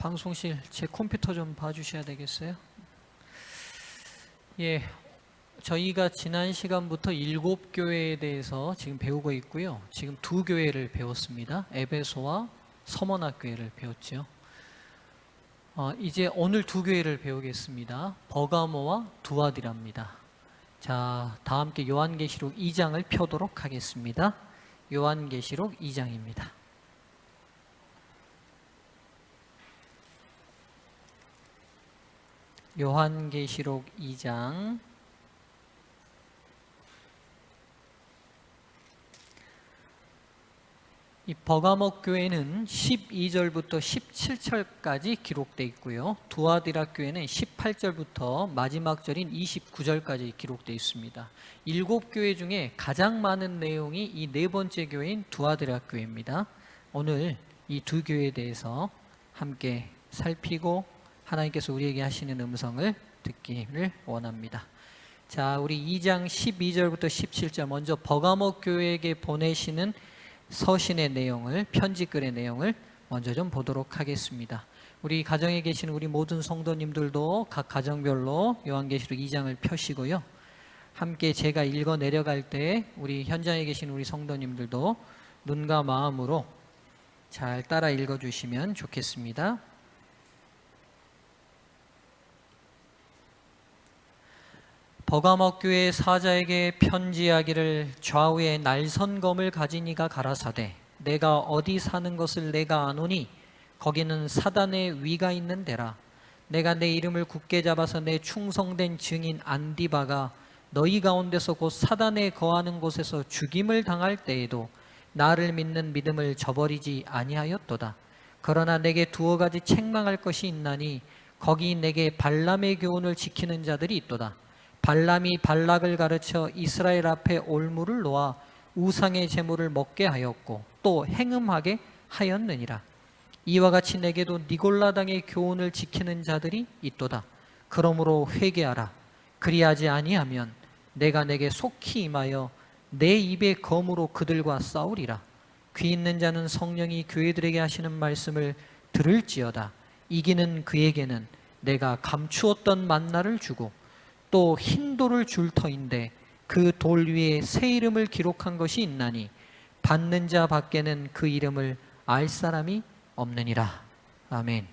방송실 제 컴퓨터 좀 봐주셔야 되겠어요? 예, 저희가 지난 시간부터 7교회에 대해서 지금 배우고 있고요. 지금 2교회를 배웠습니다. 에베소와 서머나교회를 배웠죠. 이제 오늘 2교회를 배우겠습니다. 버가모와 두아디라입니다. 자, 다 함께 요한계시록 2장을 펴도록 하겠습니다. 요한계시록 2장입니다. 요한계시록 2장 이 버가모 교회는 12절부터 17절까지 기록되어 있고요. 두아디라 교회는 18절부터 마지막 절인 29절까지 기록되어 있습니다. 7교회 중에 가장 많은 내용이 이 네 번째 교회인 두아디라 교회입니다. 오늘 이 2교회에 대해서 함께 살피고 하나님께서 우리에게 하시는 음성을 듣기를 원합니다. 자, 우리 2장 12절부터 17절 먼저 버가모 교회에게 보내시는 서신의 내용을, 편지글의 내용을 먼저 좀 보도록 하겠습니다. 우리 가정에 계시는 우리 모든 성도님들도 각 가정별로 요한계시록 2장을 펴시고요. 함께 제가 읽어 내려갈 때 우리 현장에 계신 우리 성도님들도 눈과 마음으로 잘 따라 읽어 주시면 좋겠습니다. 버가모 교회 사자에게 편지하기를 좌우에 날선검을 가진 이가 가라사대 내가 어디 사는 것을 내가 아노니 거기는 사단의 위가 있는 데라. 내가 내 이름을 굳게 잡아서 내 충성된 증인 안디바가 너희 가운데서 곧 사단에 거하는 곳에서 죽임을 당할 때에도 나를 믿는 믿음을 저버리지 아니하였도다. 그러나 내게 두어 가지 책망할 것이 있나니 거기 내게 발람의 교훈을 지키는 자들이 있도다. 발람이 발락을 가르쳐 이스라엘 앞에 올무를 놓아 우상의 제물을 먹게 하였고 또 행음하게 하였느니라. 이와 같이 내게도 니골라당의 교훈을 지키는 자들이 있도다. 그러므로 회개하라. 그리하지 아니하면 내가 내게 속히 임하여 내 입의 검으로 그들과 싸우리라. 귀 있는 자는 성령이 교회들에게 하시는 말씀을 들을지어다. 이기는 그에게는 내가 감추었던 만나를 주고 또 흰 돌을 줄 터인데 그 돌 위에 새 이름을 기록한 것이 있나니 받는 자 밖에는 그 이름을 알 사람이 없느니라. 아멘.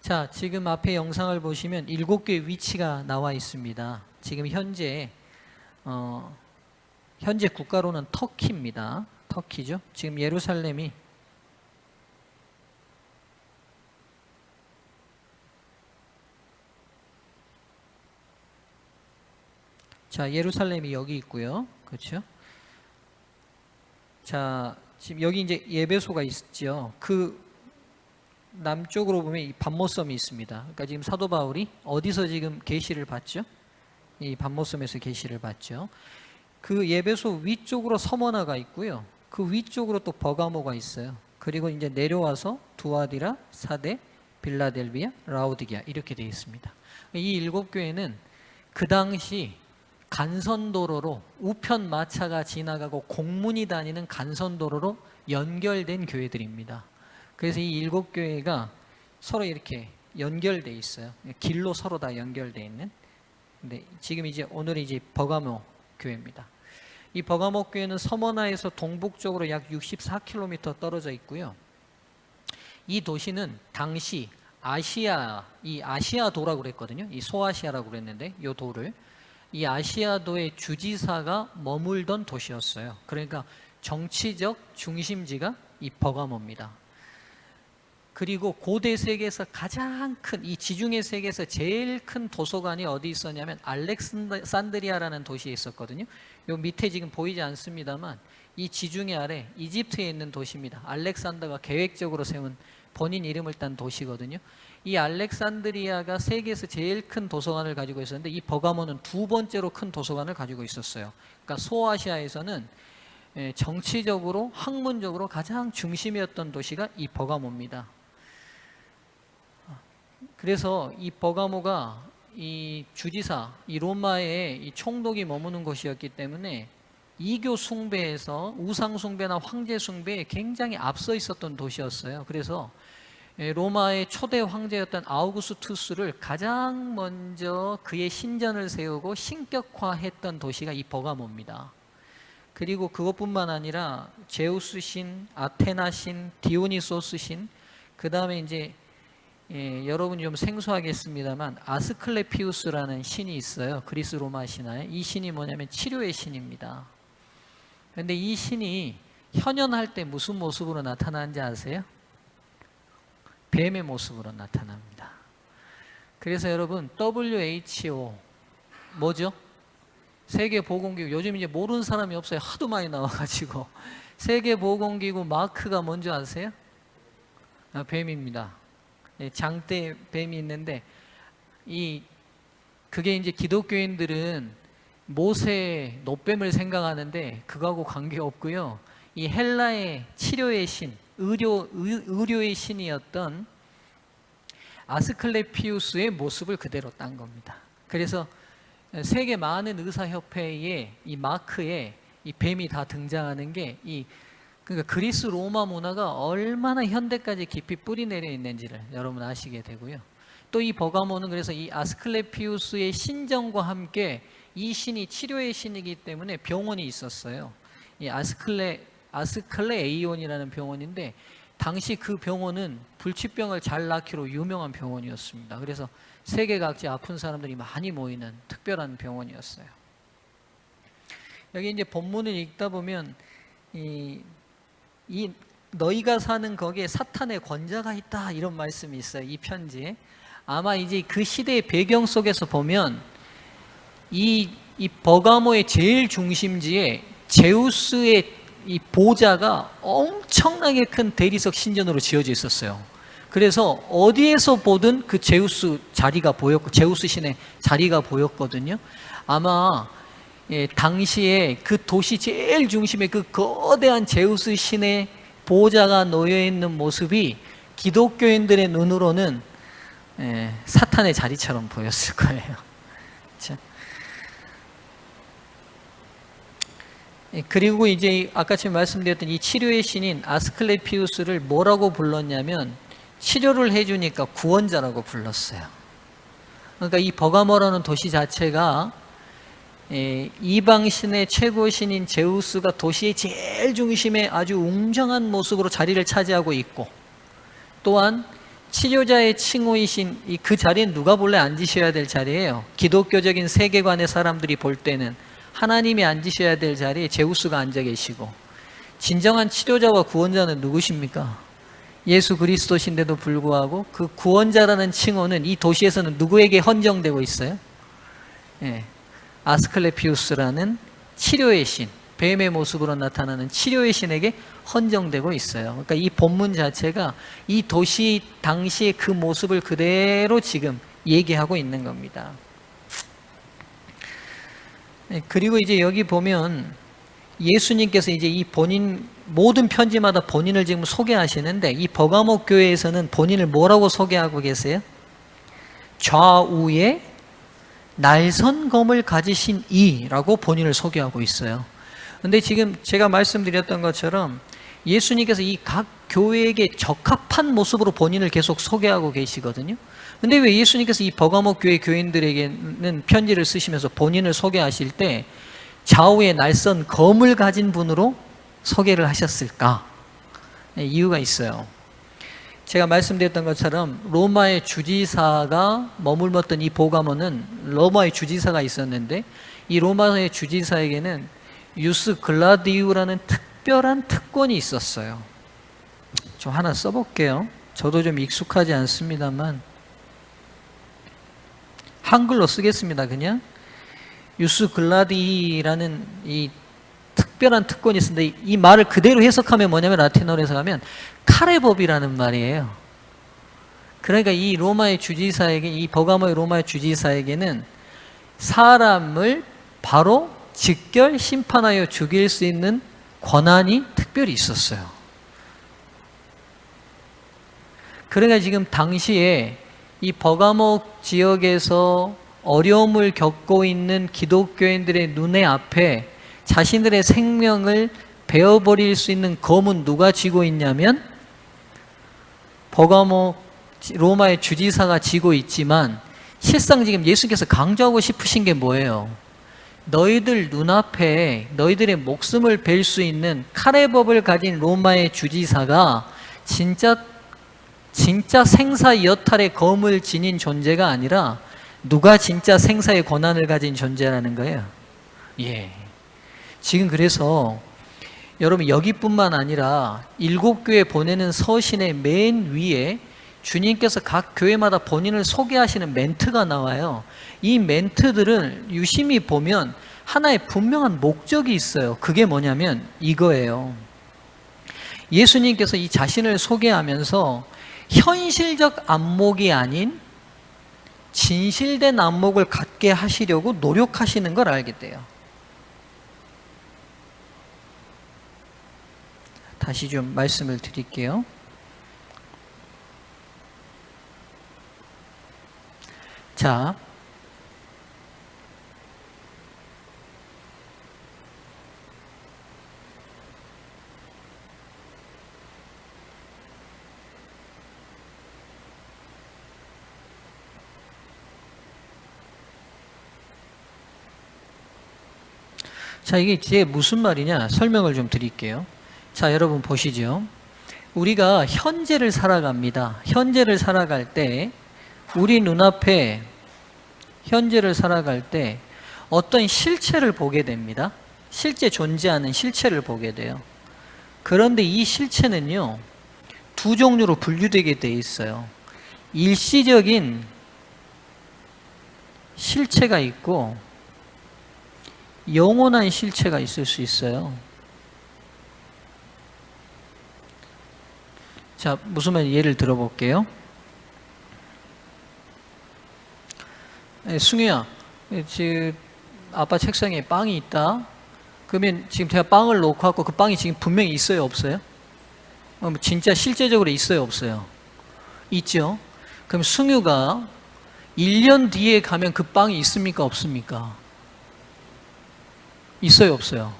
자, 지금 앞에 영상을 보시면 7개의 위치가 나와 있습니다. 지금 현재 국가로는 터키입니다. 터키죠. 지금 예루살렘이 자, 예루살렘이 여기 있고요. 그렇죠? 자, 지금 여기 이제 에베소가 있죠. 그 남쪽으로 보면 이 반모섬이 있습니다. 그러니까 지금 사도 바울이 어디서 지금 계시를 받죠? 이 반모섬에서 계시를 받죠. 그 에베소 위쪽으로 서머나가 있고요. 그 위쪽으로 또 버가모가 있어요. 그리고 이제 내려와서 두아디라, 사데, 빌라델비아, 라오디게아 이렇게 되어 있습니다. 이 7교회는 그 당시 간선도로로 우편 마차가 지나가고 공문이 다니는 간선도로로 연결된 교회들입니다. 그래서 이 7교회가 서로 이렇게 연결돼 있어요. 길로 서로 다 연결돼 있는. 근데 지금 이제 오늘이 이제 버가모 교회입니다. 이 버가모 교회는 서머나에서 동북쪽으로 약 64km 떨어져 있고요. 이 도시는 당시 아시아도라고 그랬거든요. 이 소아시아라고 그랬는데 이 도를 이 아시아도의 주지사가 머물던 도시였어요. 그러니까 정치적 중심지가 이 버가모입니다. 그리고 고대 세계에서 가장 큰, 이 지중해 세계에서 제일 큰 도서관이 어디 있었냐면 알렉산드리아라는 도시에 있었거든요. 요 밑에 지금 보이지 않습니다만 이 지중해 아래 이집트에 있는 도시입니다. 알렉산더가 계획적으로 세운 본인 이름을 딴 도시거든요. 이 알렉산드리아가 세계에서 제일 큰 도서관을 가지고 있었는데 이 버가모는 2번째로 큰 도서관을 가지고 있었어요. 그러니까 소아시아에서는 정치적으로 학문적으로 가장 중심이었던 도시가 이 버가모입니다. 그래서 이 버가모가 이 주지사, 이 로마의 이 총독이 머무는 곳이었기 때문에 이교 숭배에서 우상 숭배나 황제 숭배에 굉장히 앞서 있었던 도시였어요. 그래서 로마의 초대 황제였던 아우구스투스를 가장 먼저 그의 신전을 세우고 신격화했던 도시가 이 버가모입니다. 그리고 그것뿐만 아니라 제우스 신, 아테나 신, 디오니소스 신, 그 다음에 이제 여러분이 좀 생소하겠습니다만 아스클레피우스라는 신이 있어요. 그리스 로마 신화에. 이 신이 뭐냐면 치료의 신입니다. 그런데 이 신이 현현할 때 무슨 모습으로 나타나는지 아세요? 뱀의 모습으로 나타납니다. 그래서 여러분 WHO 뭐죠? 세계보건기구, 요즘 이제 모르는 사람이 없어요. 하도 많이 나와가지고. 세계보건기구 마크가 뭔지 아세요? 뱀입니다. 장대 뱀이 있는데 그게 이제 기독교인들은 모세 노뱀을 생각하는데 그거하고 관계없고요. 이 헬라의 치료의 신, 의료의 신이었던 아스클레피우스의 모습을 그대로 딴 겁니다. 그래서 세계 많은 의사협회에 이 마크에 이 뱀이 다 등장하는 게 그러니까 그리스 로마 문화가 얼마나 현대까지 깊이 뿌리 내려 있는지를 여러분 아시게 되고요. 또 이 버가모는 그래서 이 아스클레피우스의 신전과 함께 이 신이 치료의 신이기 때문에 병원이 있었어요. 이 아스클레에이온이라는 병원인데 당시 그 병원은 불치병을 잘 낳기로 유명한 병원이었습니다. 그래서 세계 각지 아픈 사람들이 많이 모이는 특별한 병원이었어요. 여기 이제 본문을 읽다 보면 너희가 사는 거기에 사탄의 권자가 있다 이런 말씀이 있어요. 이 편지에. 아마 이제 그 시대의 배경 속에서 보면 이 버가모의 제일 중심지에 제우스의 이 보좌가 엄청나게 큰 대리석 신전으로 지어져 있었어요. 그래서 어디에서 보든 그 제우스 자리가 보였고 제우스 신의 자리가 보였거든요. 아마 당시에 그 도시 제일 중심에 그 거대한 제우스 신의 보좌가 놓여 있는 모습이 기독교인들의 눈으로는 사탄의 자리처럼 보였을 거예요. 그렇죠? 그리고 이제 아까 지금 말씀드렸던 이 치료의 신인 아스클레피우스를 뭐라고 불렀냐면 치료를 해주니까 구원자라고 불렀어요. 그러니까 이 버가모라는 도시 자체가 이방신의 최고신인 제우스가 도시의 제일 중심에 아주 웅장한 모습으로 자리를 차지하고 있고, 또한 치료자의 칭호이신 그 자리는 누가 본래 앉으셔야 될 자리예요. 기독교적인 세계관의 사람들이 볼 때는 하나님이 앉으셔야 될 자리에 제우스가 앉아 계시고, 진정한 치료자와 구원자는 누구십니까? 예수 그리스도신데도 불구하고 그 구원자라는 칭호는 이 도시에서는 누구에게 헌정되고 있어요? 아스클레피우스라는 치료의 신, 뱀의 모습으로 나타나는 치료의 신에게 헌정되고 있어요. 그러니까 이 본문 자체가 이 도시 당시의 그 모습을 그대로 지금 얘기하고 있는 겁니다. 그리고 이제 여기 보면 예수님께서 이제 이 본인 모든 편지마다 본인을 지금 소개하시는데 이 버가모 교회에서는 본인을 뭐라고 소개하고 계세요? 좌우에 날선검을 가지신 이라고 본인을 소개하고 있어요. 근데 지금 제가 말씀드렸던 것처럼 예수님께서 이 각 교회에게 적합한 모습으로 본인을 계속 소개하고 계시거든요. 근데 왜 예수님께서 이 버가모 교회 교인들에게는 편지를 쓰시면서 본인을 소개하실 때 좌우에 날선 검을 가진 분으로 소개를 하셨을까? 이유가 있어요. 제가 말씀드렸던 것처럼 로마의 주지사가 머물렀던 이 버가모는 로마의 주지사가 있었는데 이 로마의 주지사에게는 유스 글라디우라는 특별한 특권이 있었어요. 좀 하나 써볼게요. 저도 좀 익숙하지 않습니다만 한글로 쓰겠습니다. 그냥 유스 글라디라는 이 특별한 특권이 있었는데 이 말을 그대로 해석하면 뭐냐면 라틴어로 해석하면 칼의 법이라는 말이에요. 그러니까 이 로마의 주지사에게, 이 버가모의 로마의 주지사에게는 사람을 바로 직결 심판하여 죽일 수 있는 권한이 특별히 있었어요. 그러니까 지금 당시에 이 버가모 지역에서 어려움을 겪고 있는 기독교인들의 눈에 앞에 자신들의 생명을 베어버릴 수 있는 검은 누가 쥐고 있냐면 버가모 로마의 주지사가 쥐고 있지만, 실상 지금 예수님께서 강조하고 싶으신 게 뭐예요? 너희들 눈앞에 너희들의 목숨을 벨 수 있는 칼의 법을 가진 로마의 주지사가 진짜 생사 여탈의 검을 지닌 존재가 아니라 누가 진짜 생사의 권한을 가진 존재라는 거예요. 예. 지금 그래서 여러분, 여기뿐만 아니라 7교회 보내는 서신의 맨 위에 주님께서 각 교회마다 본인을 소개하시는 멘트가 나와요. 이 멘트들은 유심히 보면 하나의 분명한 목적이 있어요. 그게 뭐냐면 이거예요. 예수님께서 이 자신을 소개하면서 현실적 안목이 아닌 진실된 안목을 갖게 하시려고 노력하시는 걸 알게 돼요. 다시 좀 말씀을 드릴게요. 자, 이게 이제 무슨 말이냐 설명을 좀 드릴게요. 자, 여러분 보시죠. 우리가 현재를 살아갑니다. 현재를 살아갈 때 우리 눈앞에 현재를 살아갈 때 어떤 실체를 보게 됩니다. 실제 존재하는 실체를 보게 돼요. 그런데 이 실체는요, 두 종류로 분류되게 돼 있어요. 일시적인 실체가 있고 영원한 실체가 있을 수 있어요. 자, 무슨 말 예를 들어볼게요. 승우야, 지금 아빠 책상에 빵이 있다. 그러면 지금 제가 빵을 놓고 왔고 그 빵이 지금 분명히 있어요, 없어요? 진짜 실제적으로 있어요, 없어요? 있죠? 그럼 승우가 1년 뒤에 가면 그 빵이 있습니까, 없습니까? 있어요, 없어요?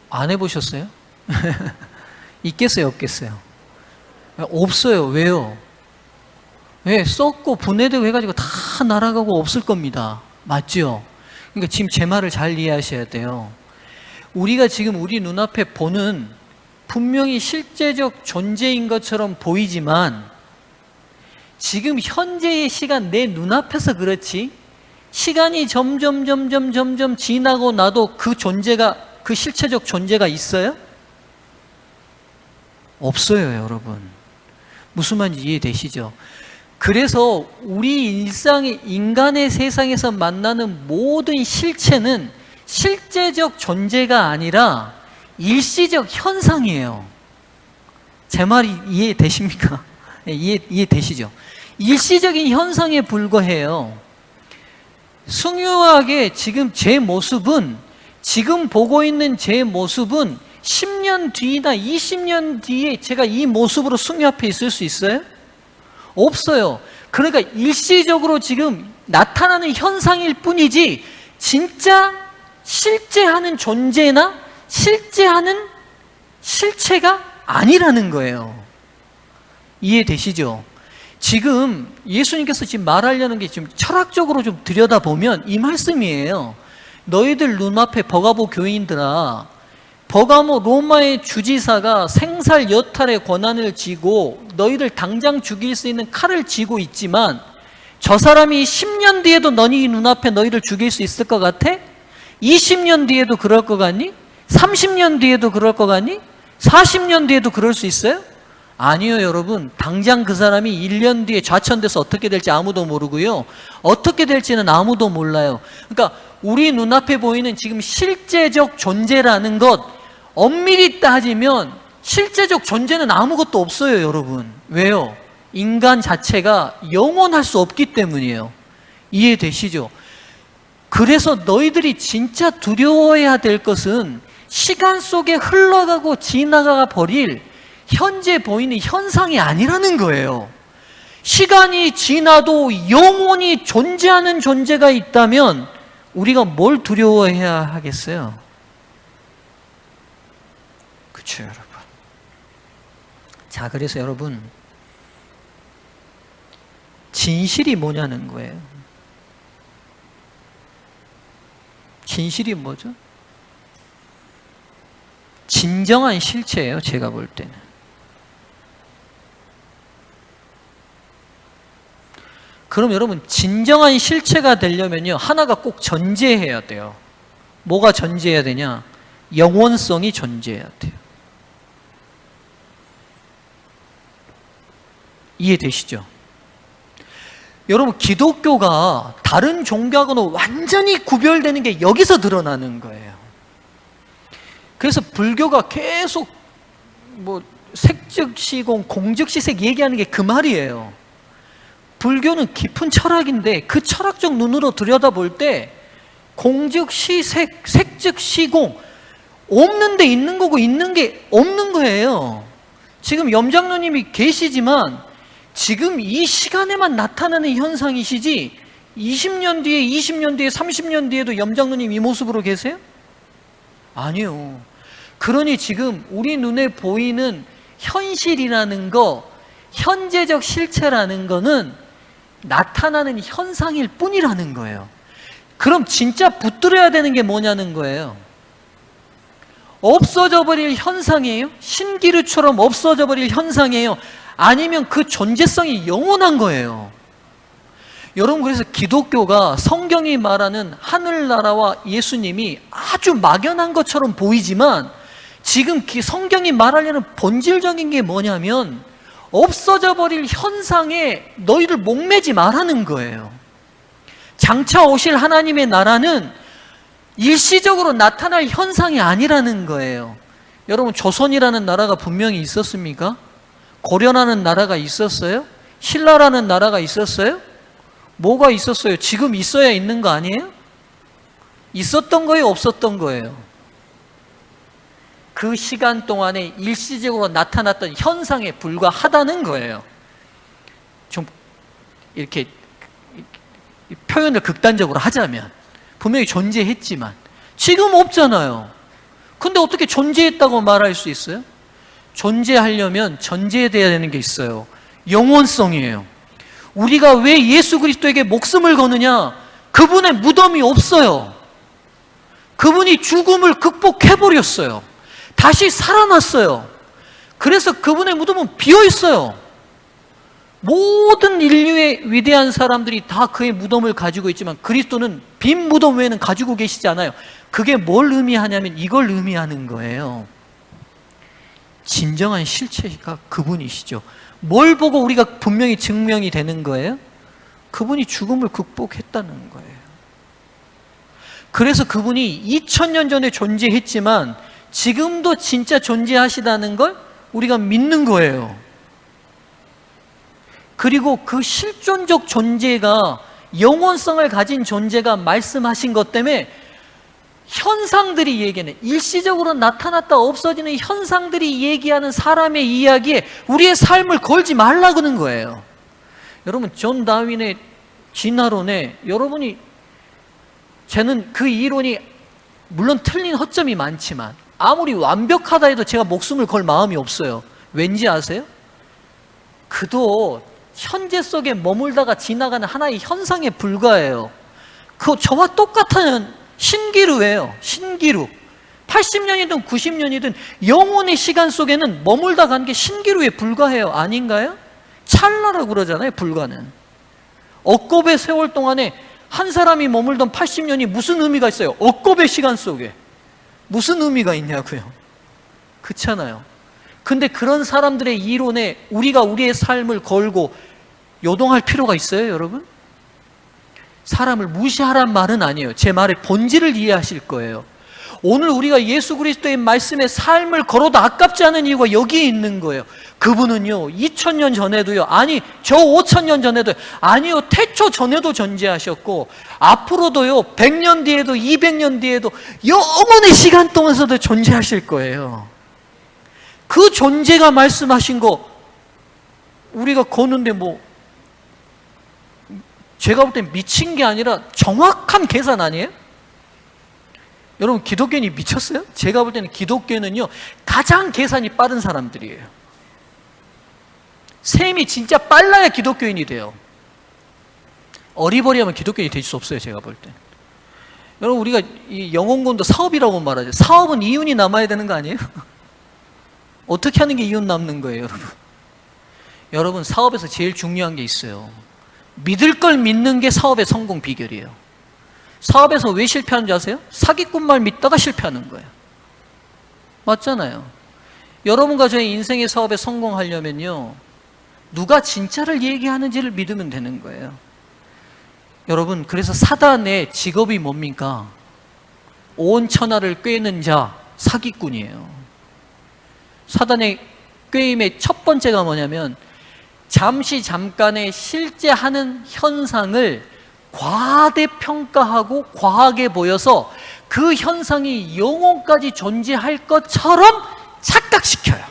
안 해보셨어요? 있겠어요, 없겠어요? 없어요. 왜요? 왜? 썩고 분해되고 해가지고 다 날아가고 없을 겁니다. 맞죠? 그러니까 지금 제 말을 잘 이해하셔야 돼요. 우리가 지금 우리 눈앞에 보는 분명히 실제적 존재인 것처럼 보이지만 지금 현재의 시간 내 눈앞에서 그렇지, 시간이 점점 지나고 나도 그 존재가, 그 실체적 존재가 있어요? 없어요, 여러분. 무슨 말인지 이해되시죠? 그래서 우리 일상의, 인간의 세상에서 만나는 모든 실체는 실제적 존재가 아니라 일시적 현상이에요. 제 말이 이해되십니까? 이해되시죠? 일시적인 현상에 불과해요. 숭유하게 지금 제 모습은, 지금 보고 있는 제 모습은 10년 뒤나 20년 뒤에 제가 이 모습으로 숭유 앞에 있을 수 있어요? 없어요. 그러니까 일시적으로 지금 나타나는 현상일 뿐이지 진짜 실제하는 존재나 실제하는 실체가 아니라는 거예요. 이해되시죠? 지금 예수님께서 지금 말하려는 게 지금 철학적으로 좀 들여다보면 이 말씀이에요. 너희들 눈앞에 버가모 교인들아, 버가모 로마의 주지사가 생살 여탈의 권한을 쥐고 너희들 당장 죽일 수 있는 칼을 쥐고 있지만 저 사람이 10년 뒤에도 너희 눈앞에 너희를 죽일 수 있을 것 같아? 20년 뒤에도 그럴 것 같니? 30년 뒤에도 그럴 것 같니? 40년 뒤에도 그럴 수 있어요? 아니요, 여러분. 당장 그 사람이 1년 뒤에 좌천돼서 어떻게 될지 아무도 모르고요, 어떻게 될지는 아무도 몰라요. 그러니까 우리 눈앞에 보이는 지금 실제적 존재라는 것, 엄밀히 따지면 실제적 존재는 아무것도 없어요, 여러분. 왜요? 인간 자체가 영원할 수 없기 때문이에요. 이해되시죠? 그래서 너희들이 진짜 두려워해야 될 것은 시간 속에 흘러가고 지나가 버릴 현재 보이는 현상이 아니라는 거예요. 시간이 지나도 영원히 존재하는 존재가 있다면 우리가 뭘 두려워해야 하겠어요? 그렇죠, 여러분. 자, 그래서 여러분, 진실이 뭐냐는 거예요. 진실이 뭐죠? 진정한 실체예요, 제가 볼 때는. 그럼 여러분, 진정한 실체가 되려면요, 하나가 꼭 전제해야 돼요. 뭐가 전제해야 되냐? 영원성이 전제해야 돼요. 이해되시죠? 여러분, 기독교가 다른 종교하고는 완전히 구별되는 게 여기서 드러나는 거예요. 그래서 불교가 계속 뭐 색즉시공, 공즉시색 얘기하는 게 그 말이에요. 불교는 깊은 철학인데 그 철학적 눈으로 들여다볼 때 공즉시색, 색즉시공, 없는 데 있는 거고 있는 게 없는 거예요. 지금 염장로님이 계시지만 지금 이 시간에만 나타나는 현상이시지 20년 뒤에, 20년 뒤에, 30년 뒤에도 염장로님 이 모습으로 계세요? 아니요. 그러니 지금 우리 눈에 보이는 현실이라는 거, 현재적 실체라는 거는 나타나는 현상일 뿐이라는 거예요. 그럼 진짜 붙들어야 되는 게 뭐냐는 거예요. 없어져 버릴 현상이에요? 신기루처럼 없어져 버릴 현상이에요? 아니면 그 존재성이 영원한 거예요. 여러분, 그래서 기독교가 성경이 말하는 하늘나라와 예수님이 아주 막연한 것처럼 보이지만 지금 성경이 말하려는 본질적인 게 뭐냐면 없어져 버릴 현상에 너희를 목매지 말라는 거예요. 장차 오실 하나님의 나라는 일시적으로 나타날 현상이 아니라는 거예요. 여러분, 조선이라는 나라가 분명히 있었습니까? 고려라는 나라가 있었어요? 신라라는 나라가 있었어요? 뭐가 있었어요? 지금 있어야 있는 거 아니에요? 있었던 거예요? 없었던 거예요? 그 시간 동안에 일시적으로 나타났던 현상에 불과하다는 거예요. 좀 이렇게 표현을 극단적으로 하자면 분명히 존재했지만 지금 없잖아요. 근데 어떻게 존재했다고 말할 수 있어요? 존재하려면 전제돼야 되는 게 있어요. 영원성이에요. 우리가 왜 예수 그리스도에게 목숨을 거느냐? 그분의 무덤이 없어요. 그분이 죽음을 극복해버렸어요. 다시 살아났어요. 그래서 그분의 무덤은 비어있어요. 모든 인류의 위대한 사람들이 다 그의 무덤을 가지고 있지만 그리스도는 빈 무덤 외에는 가지고 계시지 않아요. 그게 뭘 의미하냐면 이걸 의미하는 거예요. 진정한 실체가 그분이시죠. 뭘 보고 우리가 분명히 증명이 되는 거예요? 그분이 죽음을 극복했다는 거예요. 그래서 그분이 2000년 전에 존재했지만 지금도 진짜 존재하시다는 걸 우리가 믿는 거예요. 그리고 그 실존적 존재가, 영원성을 가진 존재가 말씀하신 것 때문에 현상들이 얘기하는, 일시적으로 나타났다 없어지는 현상들이 얘기하는 사람의 이야기에 우리의 삶을 걸지 말라는 거예요. 여러분, 존 다윈의 진화론에 여러분이, 저는 그 이론이 물론 틀린 허점이 많지만 아무리 완벽하다 해도 제가 목숨을 걸 마음이 없어요. 왠지 아세요? 그도 현재 속에 머물다가 지나가는 하나의 현상에 불과해요. 그거 저와 똑같은 신기루예요. 신기루. 80년이든 90년이든 영혼의 시간 속에는 머물다 간 게 신기루에 불과해요. 아닌가요? 찰나라고 그러잖아요. 불가는. 억겁의 세월 동안에 한 사람이 머물던 80년이 무슨 의미가 있어요? 억겁의 시간 속에 무슨 의미가 있냐고요. 그렇잖아요. 근데 그런 사람들의 이론에 우리가 우리의 삶을 걸고 요동할 필요가 있어요, 여러분? 사람을 무시하란 말은 아니에요. 제 말의 본질을 이해하실 거예요. 오늘 우리가 예수 그리스도의 말씀에 삶을 걸어도 아깝지 않은 이유가 여기에 있는 거예요. 그분은요, 2000년 전에도요, 아니 저 5000년 전에도, 아니요 태초 전에도 존재하셨고 앞으로도요 100년 뒤에도 200년 뒤에도 영원의 시간 동안에서도 존재하실 거예요. 그 존재가 말씀하신 거 우리가 거는데 뭐 제가 볼 땐 미친 게 아니라 정확한 계산 아니에요? 여러분, 기독교인이 미쳤어요? 제가 볼 때는 기독교는요, 가장 계산이 빠른 사람들이에요. 셈이 진짜 빨라야 기독교인이 돼요. 어리버리하면 기독교인이 될 수 없어요, 제가 볼 때. 여러분, 우리가 이 영혼권도 사업이라고 말하죠. 사업은 이윤이 남아야 되는 거 아니에요? 어떻게 하는 게 이윤 남는 거예요, 여러분? 여러분, 사업에서 제일 중요한 게 있어요. 믿을 걸 믿는 게 사업의 성공 비결이에요. 사업에서 왜 실패하는 줄 아세요? 사기꾼만 믿다가 실패하는 거예요. 맞잖아요. 여러분과 저의 인생의 사업에 성공하려면요, 누가 진짜를 얘기하는지를 믿으면 되는 거예요. 여러분, 그래서 사단의 직업이 뭡니까? 온 천하를 꿰는 자, 사기꾼이에요. 사단의 꿰임의 첫 번째가 뭐냐면, 잠깐의 실제 하는 현상을 과대평가하고 과하게 보여서 그 현상이 영혼까지 존재할 것처럼 착각시켜요.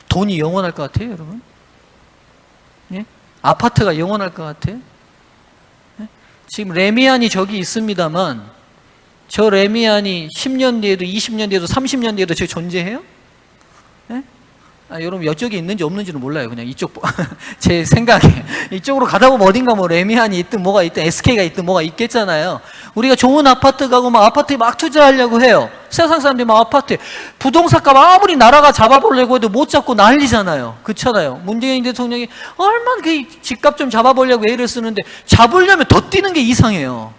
돈이 영원할 것 같아요, 여러분? 예? 아파트가 영원할 것 같아요? 예? 지금 레미안이 저기 있습니다만, 저 레미안이 10년 뒤에도 20년 뒤에도 30년 뒤에도 저 존재해요? 예? 여러분, 이쪽에 있는지 없는지는 몰라요. 그냥 이쪽 제 생각에 이쪽으로 가다 보면 어딘가 뭐 레미안이 있든 뭐가 있든 SK가 있든 뭐가 있겠잖아요. 우리가 좋은 아파트 가고 막 아파트에 막 투자하려고 해요. 세상 사람들이 막 아파트 부동산값 아무리 나라가 잡아보려고 해도 못 잡고 난리잖아요. 그렇잖아요. 문재인 대통령이 얼마나 그 집값 좀 잡아보려고 애를 쓰는데 잡으려면 더 뛰는 게 이상해요.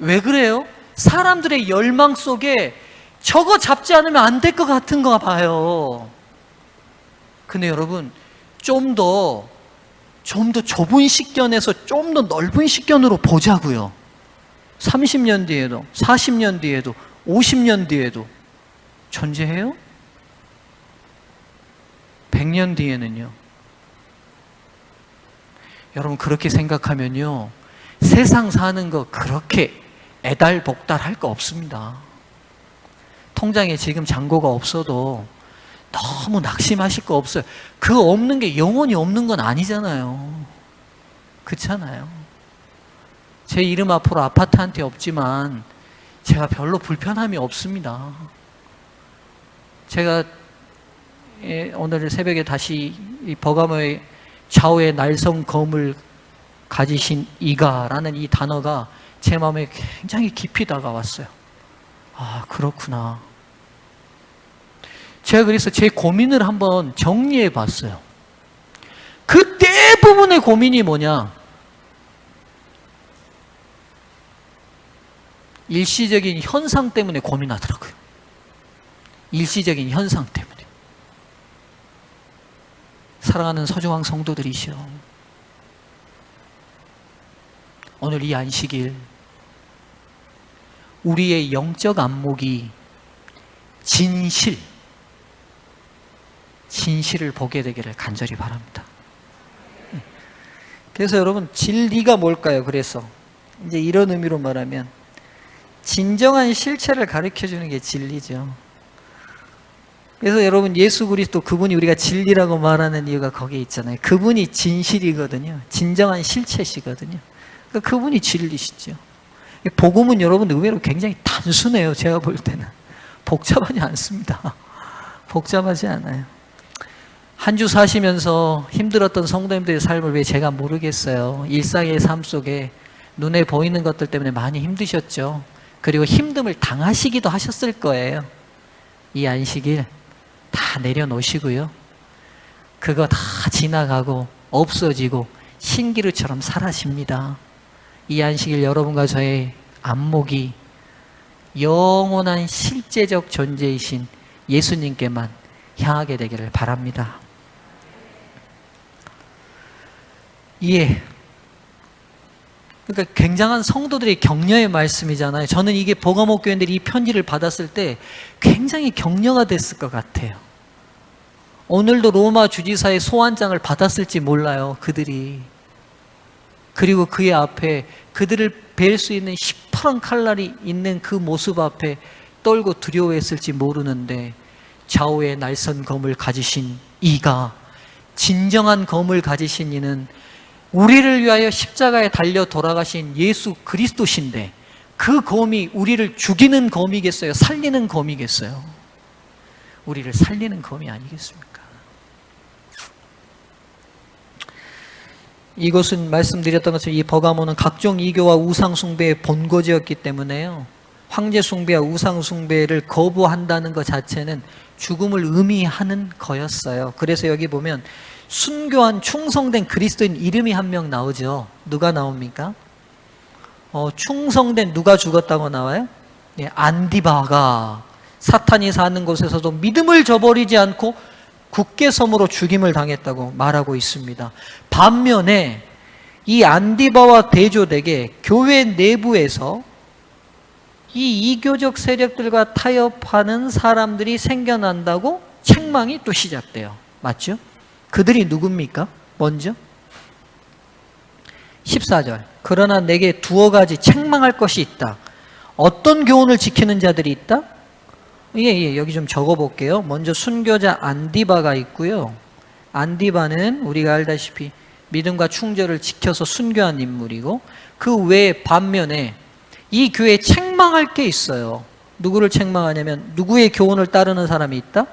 왜 그래요? 사람들의 열망 속에 저거 잡지 않으면 안 될 것 같은가 봐요. 근데 여러분, 좀 더 좁은 식견에서 좀 더 넓은 식견으로 보자고요. 30년 뒤에도, 40년 뒤에도, 50년 뒤에도 존재해요? 100년 뒤에는요? 여러분, 그렇게 생각하면요, 세상 사는 거 그렇게 애달복달 할 거 없습니다. 통장에 지금 잔고가 없어도 너무 낙심하실 거 없어요. 그 없는 게 영원히 없는 건 아니잖아요. 그렇잖아요. 제 이름 앞으로 아파트 한 채 없지만 제가 별로 불편함이 없습니다. 제가 오늘 새벽에 다시 이 버가모의 좌우의 날성 검을 가지신 이가라는 이 단어가 제 마음에 굉장히 깊이 다가왔어요. 아, 그렇구나. 제가 그래서 제 고민을 한번 정리해 봤어요. 그 대부분의 고민이 뭐냐? 일시적인 현상 때문에 고민하더라고요. 일시적인 현상 때문에. 사랑하는 소중한 성도들이시여, 오늘 이 안식일 우리의 영적 안목이 진실을 보게 되기를 간절히 바랍니다. 그래서 여러분, 진리가 뭘까요? 그래서 이제 이런 의미로 말하면 진정한 실체를 가르쳐주는 게 진리죠. 그래서 여러분, 예수 그리스도 그분이 우리가 진리라고 말하는 이유가 거기에 있잖아요. 그분이 진실이거든요. 진정한 실체시거든요. 그러니까 그분이 진리시죠. 복음은 여러분 의외로 굉장히 단순해요. 제가 볼 때는 복잡하지 않습니다. 복잡하지 않아요. 한 주 사시면서 힘들었던 성도님들의 삶을 왜 제가 모르겠어요. 일상의 삶 속에 눈에 보이는 것들 때문에 많이 힘드셨죠. 그리고 힘듦을 당하시기도 하셨을 거예요. 이 안식일 다 내려놓으시고요, 그거 다 지나가고 없어지고 신기루처럼 사라집니다. 이 안식일 여러분과 저의 안목이 영원한 실제적 존재이신 예수님께만 향하게 되기를 바랍니다. 예. 그러니까 굉장한 성도들의 격려의 말씀이잖아요. 저는 이게 버가모 교인들이 이 편지를 받았을 때 굉장히 격려가 됐을 것 같아요. 오늘도 로마 주지사의 소환장을 받았을지 몰라요, 그들이. 그리고 그의 앞에 그들을 뵐 수 있는 시퍼런 칼날이 있는 그 모습 앞에 떨고 두려워했을지 모르는데, 좌우의 날선 검을 가지신 이가, 진정한 검을 가지신 이는 우리를 위하여 십자가에 달려 돌아가신 예수 그리스도신데 그 검이 우리를 죽이는 검이겠어요? 살리는 검이겠어요? 우리를 살리는 검이 아니겠습니까? 이것은 말씀드렸던 것처럼 이 버가모는 각종 이교와 우상숭배의 본거지였기 때문에요, 황제 숭배와 우상 숭배를 거부한다는 것 자체는 죽음을 의미하는 거였어요. 그래서 여기 보면 순교한 충성된 그리스도인 이름이 한 명 나오죠. 누가 나옵니까? 충성된 누가 죽었다고 나와요? 네, 안디바가 사탄이 사는 곳에서도 믿음을 저버리지 않고 굳게 섬으로 죽임을 당했다고 말하고 있습니다. 반면에 이 안디바와 대조되게 교회 내부에서 이 이교적 세력들과 타협하는 사람들이 생겨난다고 책망이 또 시작돼요. 맞죠? 그들이 누굽니까? 먼저 14절, 그러나 내게 두어 가지 책망할 것이 있다. 어떤 교훈을 지키는 자들이 있다? 여기 좀 적어볼게요. 먼저 순교자 안디바가 있고요. 안디바는 우리가 알다시피 믿음과 충절을 지켜서 순교한 인물이고, 그 외에 반면에 이 교회에 책망할 게 있어요. 누구를 책망하냐면 누구의 교훈을 따르는 사람이 있다?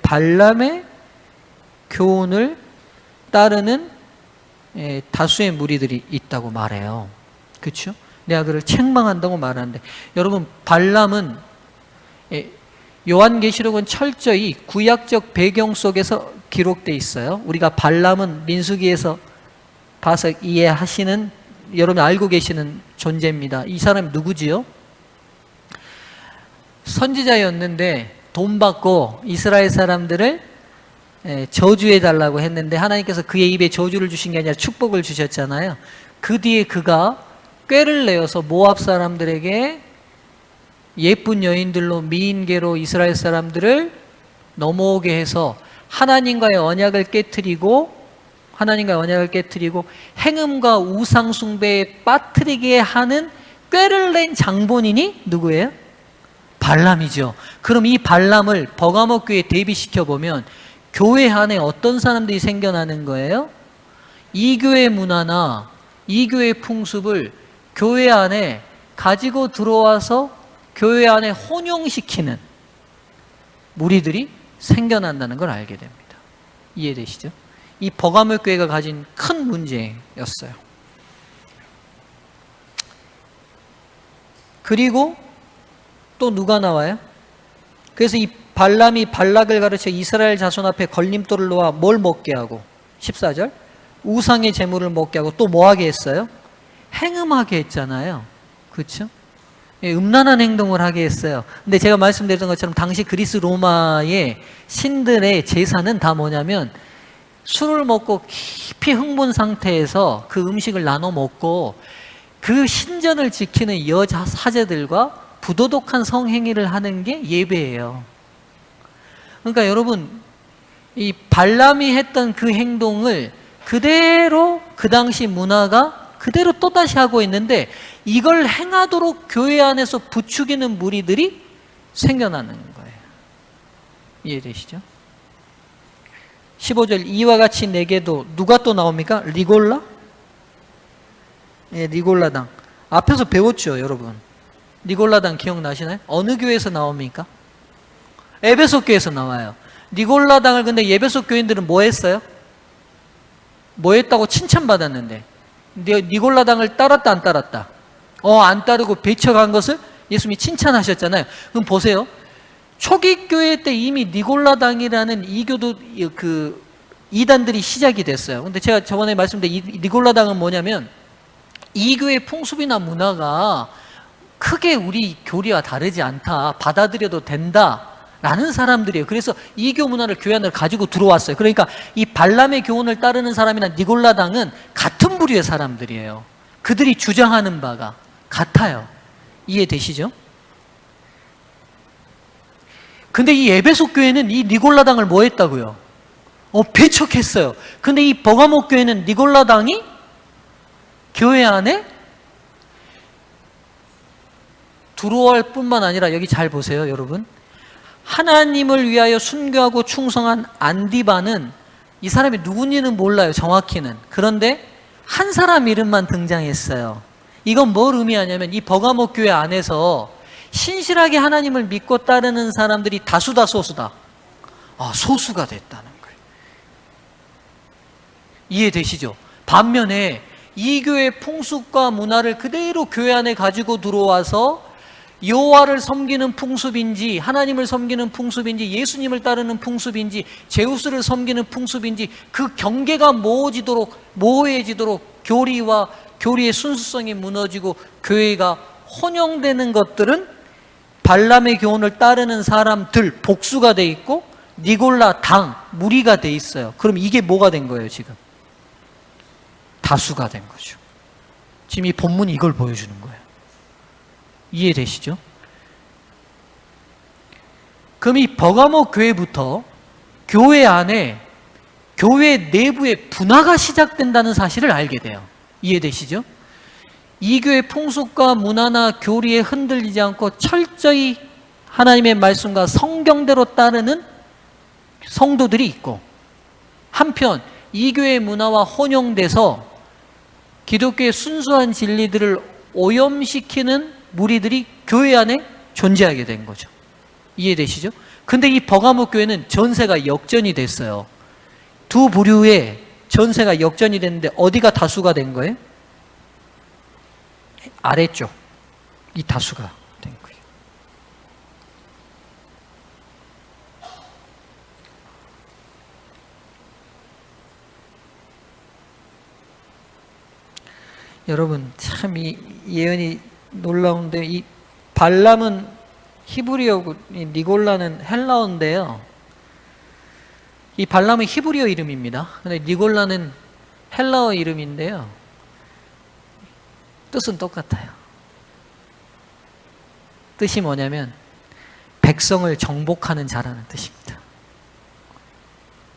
발람의 교훈을 따르는 다수의 무리들이 있다고 말해요. 그렇죠? 내가 그를 책망한다고 말하는데, 여러분 발람은 요한계시록은 철저히 구약적 배경 속에서 기록되어 있어요. 우리가 발람은 민수기에서 봐서 이해하시는, 여러분 알고 계시는 존재입니다. 이 사람이 누구지요? 선지자였는데 돈 받고 이스라엘 사람들을 저주해 달라고 했는데 하나님께서 그의 입에 저주를 주신 게 아니라 축복을 주셨잖아요. 그 뒤에 그가 꾀를 내어서 모압 사람들에게 예쁜 여인들로 미인계로 이스라엘 사람들을 넘어오게 해서 하나님과의 언약을 깨트리고 행음과 우상 숭배에 빠뜨리게 하는 꾀를 낸 장본인이 누구예요? 발람이죠. 그럼 이 발람을 버가모 교회에 대비시켜 보면 교회 안에 어떤 사람들이 생겨나는 거예요? 이 교회 문화나 이 교회 풍습을 교회 안에 가지고 들어와서 교회 안에 혼용시키는 무리들이 생겨난다는 걸 알게 됩니다. 이해되시죠? 이 버가모 교회가 가진 큰 문제였어요. 그리고 또 누가 나와요? 그래서 이 발람이 발락을 가르쳐 이스라엘 자손 앞에 걸림돌을 놓아 뭘 먹게 하고, 14절, 우상의 제물을 먹게 하고 또 뭐 하게 했어요? 행음하게 했잖아요. 그렇죠? 음란한 행동을 하게 했어요. 근데 제가 말씀드렸던 것처럼 당시 그리스 로마의 신들의 제사는 다 뭐냐면 술을 먹고 깊이 흥분 상태에서 그 음식을 나눠 먹고 그 신전을 지키는 여자 사제들과 부도덕한 성행위를 하는 게 예배예요. 그러니까 여러분, 이 발람이 했던 그 행동을 그대로 그 당시 문화가 그대로 또다시 하고 있는데, 이걸 행하도록 교회 안에서 부추기는 무리들이 생겨나는 거예요. 이해되시죠? 15절, 이와 같이 내게도 누가 또 나옵니까? 리골라? 리골라당. 앞에서 배웠죠, 여러분. 리골라당 기억나시나요? 어느 교회에서 나옵니까? 에베소 교회에서 나와요. 리골라당을 근데 에베소 교인들은 뭐 했어요? 뭐 했다고 칭찬받았는데, 니골라당을 따랐다 안 따랐다? 안 따르고 배척한 것을 예수님이 칭찬하셨잖아요. 그럼 보세요. 초기 교회 때 이미 니골라당이라는 이교도 그 이단들이 시작이 됐어요. 근데 제가 저번에 말씀드린 이 니골라당은 뭐냐면 이 교회 풍습이나 문화가 크게 우리 교리와 다르지 않다, 받아들여도 된다 라는 사람들이에요. 그래서 이교 문화를 교회 안으로 가지고 들어왔어요. 그러니까 이 발람의 교훈을 따르는 사람이나 니골라당은 같은 부류의 사람들이에요. 그들이 주장하는 바가 같아요. 이해되시죠? 근데 이 에베소 교회는 이 니골라당을 뭐 했다고요? 배척했어요. 근데 이 버가모 교회는 니골라당이 교회 안에 들어올 뿐만 아니라, 여기 잘 보세요, 여러분. 하나님을 위하여 순교하고 충성한 안디바는 이 사람이 누군지는 몰라요, 정확히는. 그런데 한 사람 이름만 등장했어요. 이건 뭘 의미하냐면 이 버가모 교회 안에서 신실하게 하나님을 믿고 따르는 사람들이 다수다, 소수다? 소수가 됐다는 거예요. 이해되시죠? 반면에 이 교회의 풍습과 문화를 그대로 교회 안에 가지고 들어와서 여호와를 섬기는 풍습인지, 하나님을 섬기는 풍습인지, 예수님을 따르는 풍습인지, 제우스를 섬기는 풍습인지 그 경계가 모호해지도록 교리의 순수성이 무너지고 교회가 혼용되는 것들은 발람의 교훈을 따르는 사람들 복수가 돼 있고 니골라 당 무리가 돼 있어요. 그럼 이게 뭐가 된 거예요, 지금? 다수가 된 거죠. 지금 이 본문이 이걸 보여주는 거예요. 이해되시죠? 그럼 이 버가모 교회부터 교회 안에 교회 내부에 분화가 시작된다는 사실을 알게 돼요. 이해되시죠? 이 교회 풍습과 문화나 교리에 흔들리지 않고 철저히 하나님의 말씀과 성경대로 따르는 성도들이 있고, 한편 이 교회의 문화와 혼용돼서 기독교의 순수한 진리들을 오염시키는 무리들이 교회 안에 존재하게 된 거죠. 이해되시죠? 근데 이 버가모 교회는 전세가 역전이 됐어요. 두 부류의 전세가 역전이 됐는데 어디가 다수가 된 거예요? 아래쪽. 이 다수가 된 거예요. 여러분, 참 이 예언이 놀라운데, 이 발람은 히브리어고 니골라는 헬라어인데요. 이 발람은 히브리어 이름입니다. 근데 니골라는 헬라어 이름인데요. 뜻은 똑같아요. 뜻이 뭐냐면 백성을 정복하는 자라는 뜻입니다.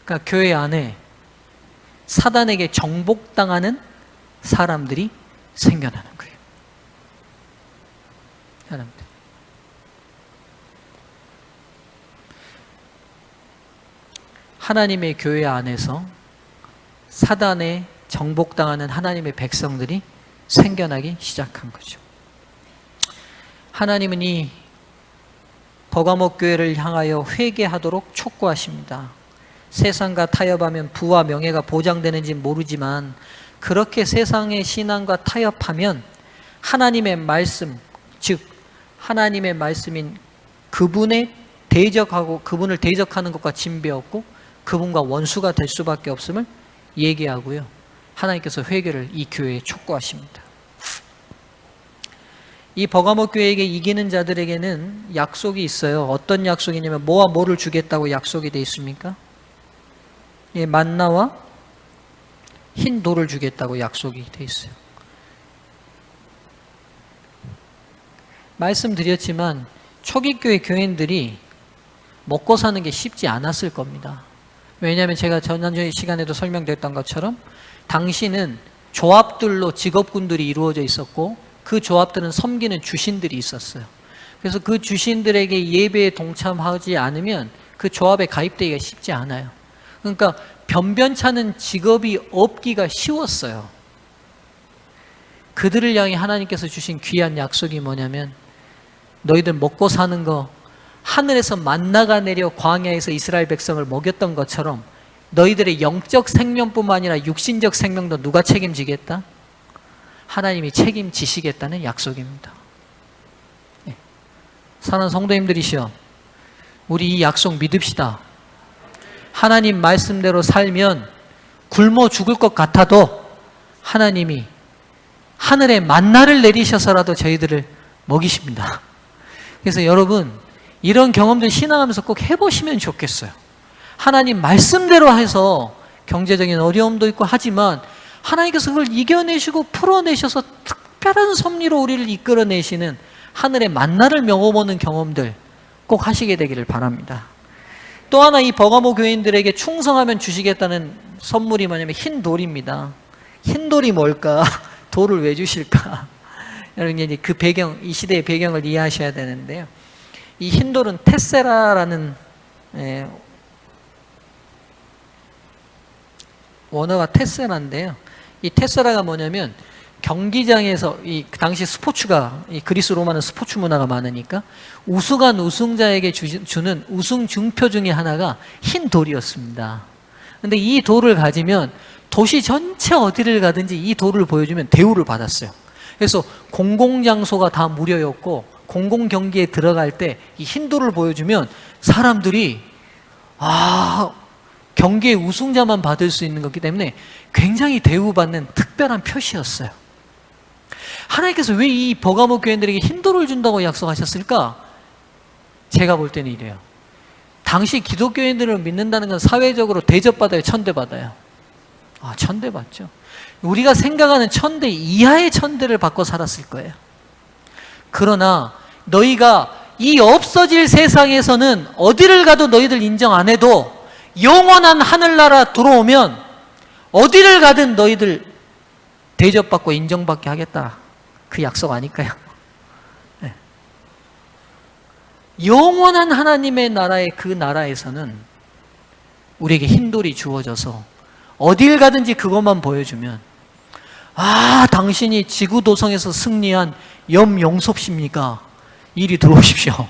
그러니까 교회 안에 사단에게 정복당하는 사람들이 생겨나는 거예요. 사람들. 하나님의 교회 안에서 사단에 정복당하는 하나님의 백성들이 생겨나기 시작한 거죠. 하나님은 이 버가모 교회를 향하여 회개하도록 촉구하십니다. 세상과 타협하면 부와 명예가 보장되는지 모르지만 그렇게 세상의 신앙과 타협하면 하나님의 말씀, 즉 하나님의 말씀인 그분을 대적하는 것과 진배없고 그분과 원수가 될 수밖에 없음을 얘기하고요. 하나님께서 회개를 이 교회에 촉구하십니다. 이 버가모 교회에게 이기는 자들에게는 약속이 있어요. 어떤 약속이냐면 뭐와 뭐를 주겠다고 약속이 되어 있습니까? 예, 만나와 흰 돌을 주겠다고 약속이 되어 있어요. 말씀드렸지만 초기교회 교인들이 먹고 사는 게 쉽지 않았을 겁니다. 왜냐하면 제가 지난주 시간에도 설명드렸던 것처럼 당시는 조합들로 직업군들이 이루어져 있었고 그 조합들은 섬기는 주신들이 있었어요. 그래서 그 주신들에게 예배에 동참하지 않으면 그 조합에 가입되기가 쉽지 않아요. 그러니까 변변찮은 직업이 없기가 쉬웠어요. 그들을 향해 하나님께서 주신 귀한 약속이 뭐냐면 너희들 먹고 사는 거 하늘에서 만나가 내려 광야에서 이스라엘 백성을 먹였던 것처럼 너희들의 영적 생명뿐만 아니라 육신적 생명도 누가 책임지겠다? 하나님이 책임지시겠다는 약속입니다. 네. 사랑하는 성도님들이시여, 우리 이 약속 믿읍시다. 하나님 말씀대로 살면 굶어 죽을 것 같아도 하나님이 하늘에 만나를 내리셔서라도 저희들을 먹이십니다. 그래서 여러분 이런 경험들 신앙하면서 꼭 해보시면 좋겠어요. 하나님 말씀대로 해서 경제적인 어려움도 있고 하지만 하나님께서 그걸 이겨내시고 풀어내셔서 특별한 섭리로 우리를 이끌어내시는 하늘의 만나를 먹어보는 경험들 꼭 하시게 되기를 바랍니다. 또 하나 이 버가모 교인들에게 충성하면 주시겠다는 선물이 뭐냐면 흰 돌입니다. 흰 돌이 뭘까? 돌을 왜 주실까? 여러분 이제 그 배경, 이 시대의 배경을 이해하셔야 되는데요. 이 흰 돌은 테세라라는 원어가 테세라인데요. 이 테세라가 뭐냐면 경기장에서 그 당시 스포츠가 이 그리스 로마는 스포츠 문화가 많으니까 우승한 우승자에게 주는 우승 증표 중에 하나가 흰 돌이었습니다. 근데 이 돌을 가지면 도시 전체 어디를 가든지 이 돌을 보여주면 대우를 받았어요. 그래서 공공장소가 다 무료였고 공공경기에 들어갈 때 이 흰 돌을 보여주면 사람들이 경기의 우승자만 받을 수 있는 거기 때문에 굉장히 대우받는 특별한 표시였어요. 하나님께서 왜 이 버가모 교인들에게 흰 돌을 준다고 약속하셨을까? 제가 볼 때는 이래요. 당시 기독교인들을 믿는다는 건 사회적으로 대접받아요, 천대받아요? 천대받죠. 우리가 생각하는 천대 이하의 천대를 받고 살았을 거예요. 그러나 너희가 이 없어질 세상에서는 어디를 가도 너희들 인정 안 해도 영원한 하늘나라 들어오면 어디를 가든 너희들 대접받고 인정받게 하겠다. 그 약속 아닐까요? 네. 영원한 하나님의 나라의 그 나라에서는 우리에게 흰돌이 주어져서 어딜 가든지 그것만 보여주면 당신이 지구도성에서 승리한 염용섭십니까? 이리 들어오십시오.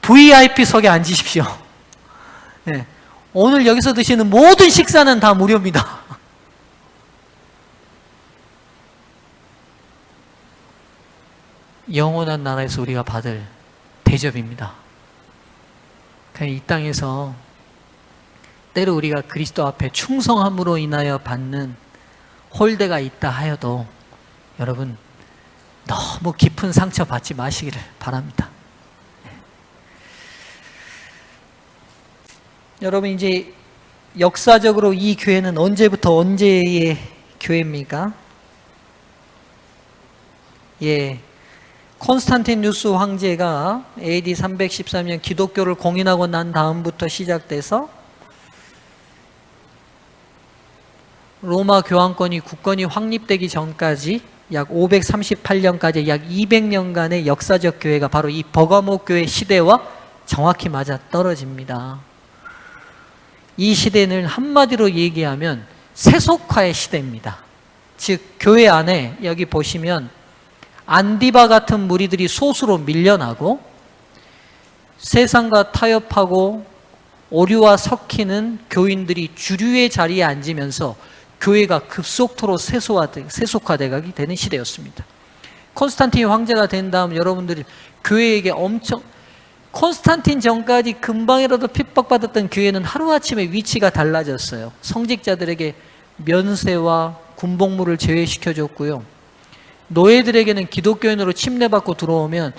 VIP석에 앉으십시오. 네. 오늘 여기서 드시는 모든 식사는 다 무료입니다. 영원한 나라에서 우리가 받을 대접입니다. 그냥 이 땅에서 때로 우리가 그리스도 앞에 충성함으로 인하여 받는 홀대가 있다 하여도 여러분 너무 깊은 상처 받지 마시기를 바랍니다. 여러분 이제 역사적으로 이 교회는 언제부터 언제의 교회입니까? 콘스탄티누스 황제가 AD 313년 기독교를 공인하고 난 다음부터 시작돼서 로마 교황권이 국권이 확립되기 전까지 약 538년까지 약 200년간의 역사적 교회가 바로 이 버가모 교회 시대와 정확히 맞아 떨어집니다. 이 시대는 한마디로 얘기하면 세속화의 시대입니다. 즉 교회 안에 여기 보시면 안디바 같은 무리들이 소수로 밀려나고 세상과 타협하고 오류와 섞이는 교인들이 주류의 자리에 앉으면서 교회가 급속도로 세속화되게 되는 시대였습니다. 콘스탄틴 황제가 된 다음 여러분들이 교회에게 콘스탄틴 전까지 금방이라도 핍박받았던 교회는 하루아침에 위치가 달라졌어요. 성직자들에게 면세와 군복무를 제외시켜줬고요. 노예들에게는 기독교인으로 침례받고 들어오면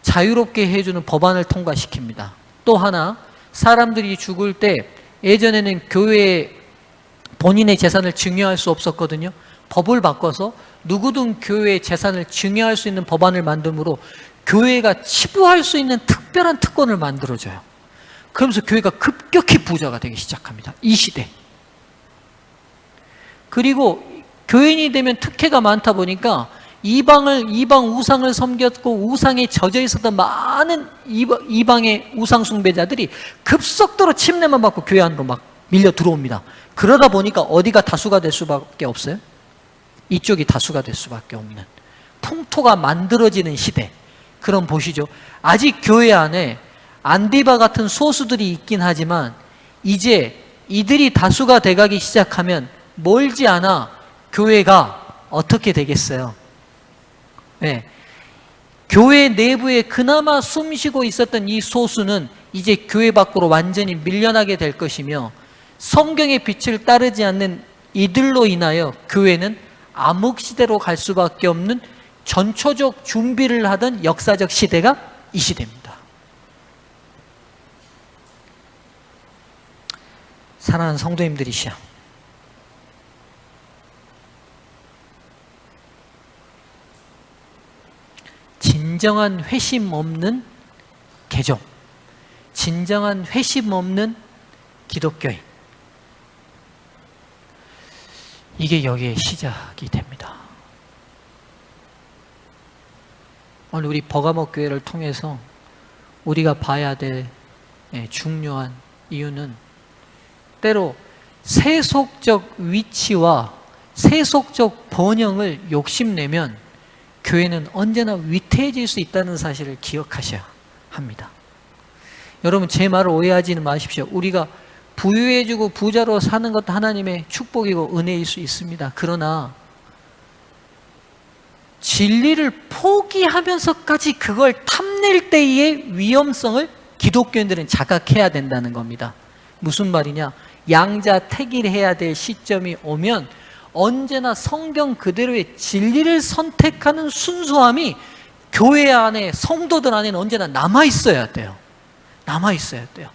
자유롭게 해주는 법안을 통과시킵니다. 또 하나, 사람들이 죽을 때 예전에는 교회에 본인의 재산을 증여할 수 없었거든요. 법을 바꿔서 누구든 교회의 재산을 증여할 수 있는 법안을 만듦으로 교회가 치부할 수 있는 특별한 특권을 만들어줘요. 그러면서 교회가 급격히 부자가 되기 시작합니다. 이 시대. 그리고 교인이 되면 특혜가 많다 보니까 이방 우상을 섬겼고 우상에 젖어 있었던 많은 이방의 우상 숭배자들이 급속도로 침례만 받고 교회 안으로 막 밀려 들어옵니다. 그러다 보니까 어디가 다수가 될 수밖에 없어요? 이쪽이 다수가 될 수밖에 없는 풍토가 만들어지는 시대. 그럼 보시죠. 아직 교회 안에 안디바 같은 소수들이 있긴 하지만 이제 이들이 다수가 돼가기 시작하면 멀지 않아 교회가 어떻게 되겠어요? 네. 교회 내부에 그나마 숨쉬고 있었던 이 소수는 이제 교회 밖으로 완전히 밀려나게 될 것이며 성경의 빛을 따르지 않는 이들로 인하여 교회는 암흑시대로 갈 수밖에 없는 전초적 준비를 하던 역사적 시대가 이 시대입니다. 사랑하는 성도님들이시여, 진정한 회심 없는 개종, 진정한 회심 없는 기독교인, 이게 여기에 시작이 됩니다. 오늘 우리 버가모 교회를 통해서 우리가 봐야 될 중요한 이유는 때로 세속적 위치와 세속적 번영을 욕심내면 교회는 언제나 위태해질 수 있다는 사실을 기억하셔야 합니다. 여러분, 제 말을 오해하지는 마십시오. 우리가 부유해지고 부자로 사는 것도 하나님의 축복이고 은혜일 수 있습니다. 그러나 진리를 포기하면서까지 그걸 탐낼 때의 위험성을 기독교인들은 자각해야 된다는 겁니다. 무슨 말이냐? 양자택일해야 될 시점이 오면 언제나 성경 그대로의 진리를 선택하는 순수함이 교회 안에, 성도들 안에는 언제나 남아있어야 돼요. 남아있어야 돼요.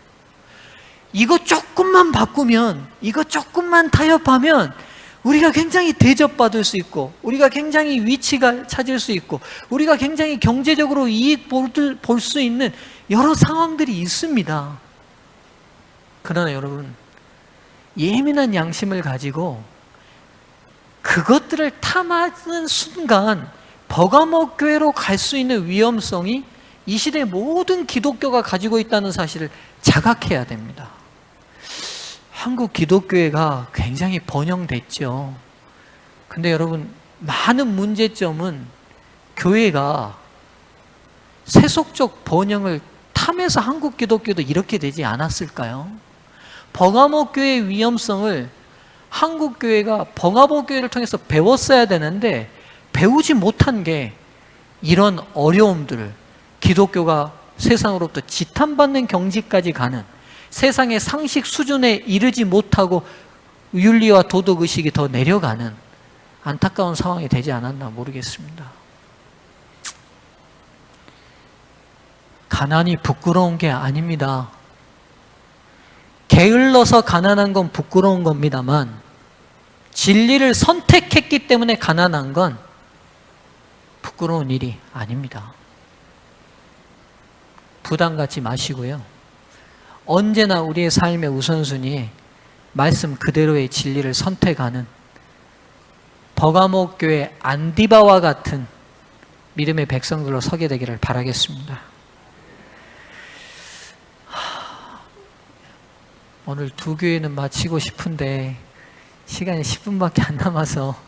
이거 조금만 바꾸면, 이거 조금만 타협하면 우리가 굉장히 대접받을 수 있고, 우리가 굉장히 위치가 찾을 수 있고, 우리가 굉장히 경제적으로 이익 볼 수 있는 여러 상황들이 있습니다. 그러나 여러분, 예민한 양심을 가지고 그것들을 탐하는 순간 버가모 교회로 갈 수 있는 위험성이 이 시대 모든 기독교가 가지고 있다는 사실을 자각해야 됩니다. 한국 기독교회가 굉장히 번영됐죠. 근데 여러분, 많은 문제점은 교회가 세속적 번영을 탐해서 한국 기독교도 이렇게 되지 않았을까요? 버가모 교회의 위험성을 한국 교회가 버가모 교회를 통해서 배웠어야 되는데 배우지 못한 게 이런 어려움들을, 기독교가 세상으로부터 지탄받는 경지까지 가는, 세상의 상식 수준에 이르지 못하고 윤리와 도덕의식이 더 내려가는 안타까운 상황이 되지 않았나 모르겠습니다. 가난이 부끄러운 게 아닙니다. 게을러서 가난한 건 부끄러운 겁니다만 진리를 선택했기 때문에 가난한 건 부끄러운 일이 아닙니다. 부담 갖지 마시고요. 언제나 우리의 삶의 우선순위에 말씀 그대로의 진리를 선택하는 버가모 교회 안디바와 같은 믿음의 백성들로 서게 되기를 바라겠습니다. 오늘 두 교회는 마치고 싶은데 시간이 10분밖에 안 남아서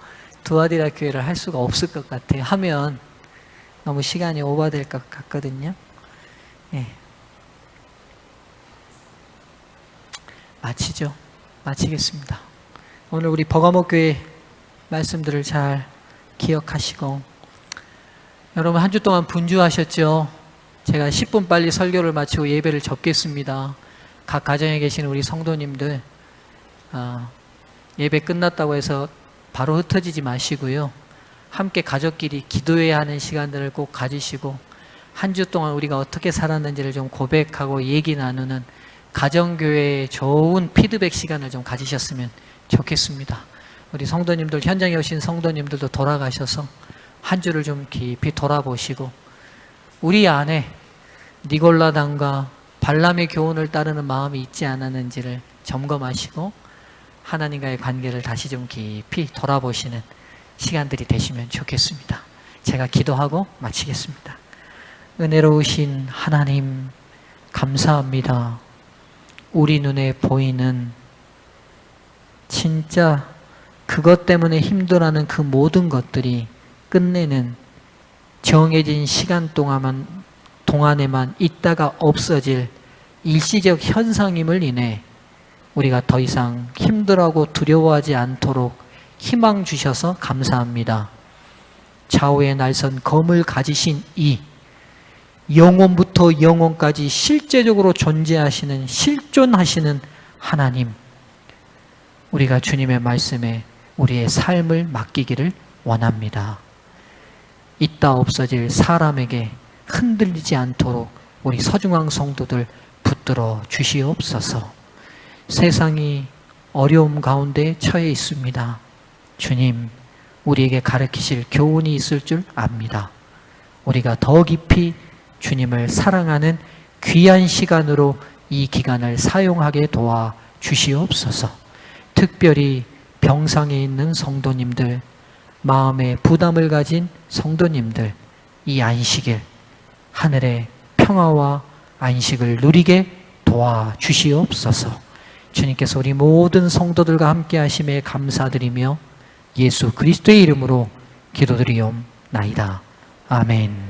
두아디라 교회를 할 수가 없을 것 같아요. 하면 너무 시간이 오버될 것 같거든요. 예. 마치죠. 마치겠습니다. 오늘 우리 버가모 교회 말씀들을 잘 기억하시고, 여러분 한 주 동안 분주하셨죠? 제가 10분 빨리 설교를 마치고 예배를 접겠습니다. 각 가정에 계시는 우리 성도님들, 예배 끝났다고 해서 바로 흩어지지 마시고요. 함께 가족끼리 기도해야 하는 시간들을 꼭 가지시고, 한 주 동안 우리가 어떻게 살았는지를 좀 고백하고 얘기 나누는 가정교회의 좋은 피드백 시간을 좀 가지셨으면 좋겠습니다. 우리 성도님들, 현장에 오신 성도님들도 돌아가셔서 한 주를 좀 깊이 돌아보시고 우리 안에 니골라당과 발람의 교훈을 따르는 마음이 있지 않았는지를 점검하시고 하나님과의 관계를 다시 좀 깊이 돌아보시는 시간들이 되시면 좋겠습니다. 제가 기도하고 마치겠습니다. 은혜로우신 하나님, 감사합니다. 우리 눈에 보이는 진짜 그것 때문에 힘들어하는 그 모든 것들이 끝내는 정해진 시간 동안에만 있다가 없어질 일시적 현상임을 인해 우리가 더 이상 힘들어하고 두려워하지 않도록 희망 주셔서 감사합니다. 좌우의 날선 검을 가지신 이 영원부터 영원까지 실제적으로 존재하시는, 실존하시는 하나님, 우리가 주님의 말씀에 우리의 삶을 맡기기를 원합니다. 있다 없어질 사람에게 흔들리지 않도록 우리 서중앙 성도들 붙들어 주시옵소서. 세상이 어려움 가운데 처해 있습니다. 주님, 우리에게 가르치실 교훈이 있을 줄 압니다. 우리가 더 깊이 주님을 사랑하는 귀한 시간으로 이 기간을 사용하게 도와 주시옵소서. 특별히 병상에 있는 성도님들, 마음의 부담을 가진 성도님들, 이 안식일, 하늘의 평화와 안식을 누리게 도와 주시옵소서. 주님께서 우리 모든 성도들과 함께 하심에 감사드리며 예수 그리스도의 이름으로 기도드리옵나이다. 아멘.